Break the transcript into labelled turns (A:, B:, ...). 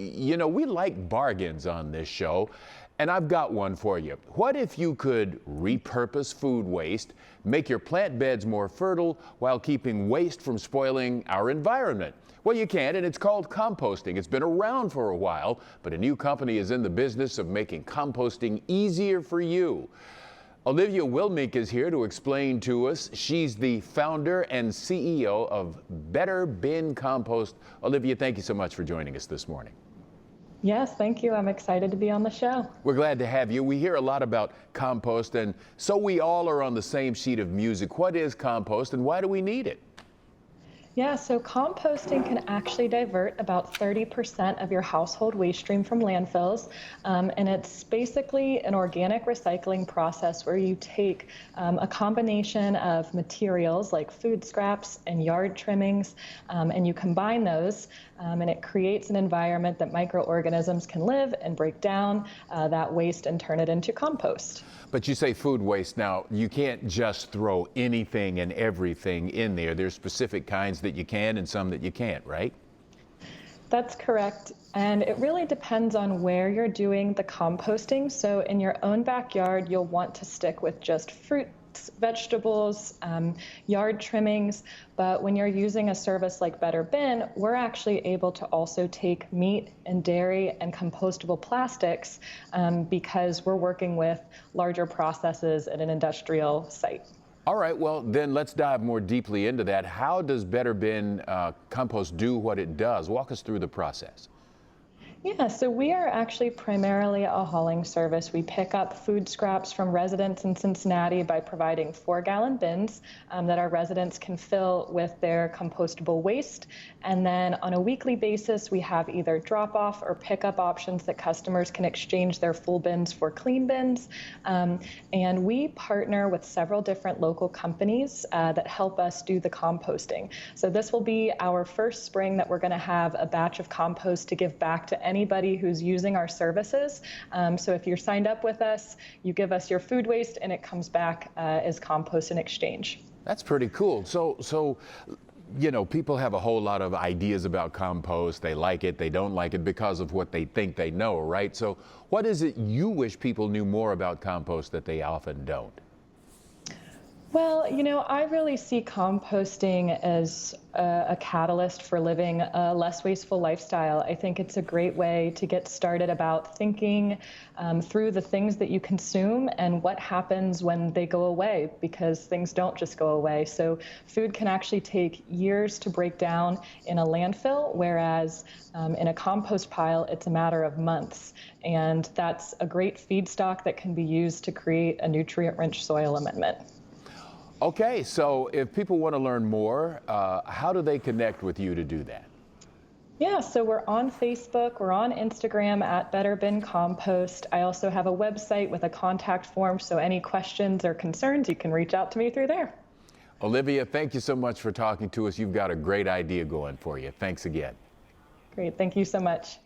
A: You know, we like bargains on this show, and I've got one for you. What if you could repurpose food waste, make your plant beds more fertile while keeping waste from spoiling our environment? Well, you can, and it's called composting. It's been around for a while, but a new company is in the business of making composting easier for you. Olivia Wilmink is here to explain to us. She's the founder and CEO of Better Bin Compost. Olivia, thank you so much for joining us this morning.
B: Yes, thank you. I'm excited to be on the show.
A: We're glad to have you. We hear a lot about compost, and so we all are on the same sheet of music. What is compost, and why do we need it?
B: Yeah, so composting can actually divert about 30% of your household waste stream from landfills. And it's basically an organic recycling process where you take a combination of materials like food scraps and yard trimmings, and you combine those, and it creates an environment that microorganisms can live and break down that waste and turn it into compost.
A: But you say food waste. Now, you can't just throw anything and everything in there. There's specific kinds that you can and some that you can't, right?
B: That's correct. And it really depends on where you're doing the composting. So in your own backyard, you'll want to stick with just fruits, vegetables, yard trimmings. But when you're using a service like Better Bin, we're actually able to also take meat and dairy and compostable plastics because we're working with larger processes at an industrial site.
A: All right, well, then let's dive more deeply into that. How does Better Bin Compost do what it does? Walk us through the process.
B: Yeah, so we are actually primarily a hauling service. We pick up food scraps from residents in Cincinnati by providing 4-gallon bins that our residents can fill with their compostable waste. And then on a weekly basis, we have either drop-off or pickup options that customers can exchange their full bins for clean bins. And we partner with several different local companies that help us do the composting. So this will be our first spring that we're going to have a batch of compost to give back to anybody who's using our services. So if you're signed up with us, you give us your food waste and it comes back as compost in exchange.
A: That's pretty cool. So, you know, people have a whole lot of ideas about compost. They like it, they don't like it because of what they think they know, right? So what is it you wish people knew more about compost that they often don't?
B: Well, you know, I really see composting as a catalyst for living a less wasteful lifestyle. I think it's a great way to get started about thinking through the things that you consume and what happens when they go away, because things don't just go away. So food can actually take years to break down in a landfill, whereas in a compost pile, it's a matter of months. And that's a great feedstock that can be used to create a nutrient-rich soil amendment.
A: Okay, so if people want to learn more, how do they connect with you to do that?
B: Yeah, so we're on Facebook, we're on Instagram at Better Bin Compost. I also have a website with a contact form, so any questions or concerns, you can reach out to me through there.
A: Olivia, thank you so much for talking to us. You've got a great idea going for you. Thanks again.
B: Great, thank you so much.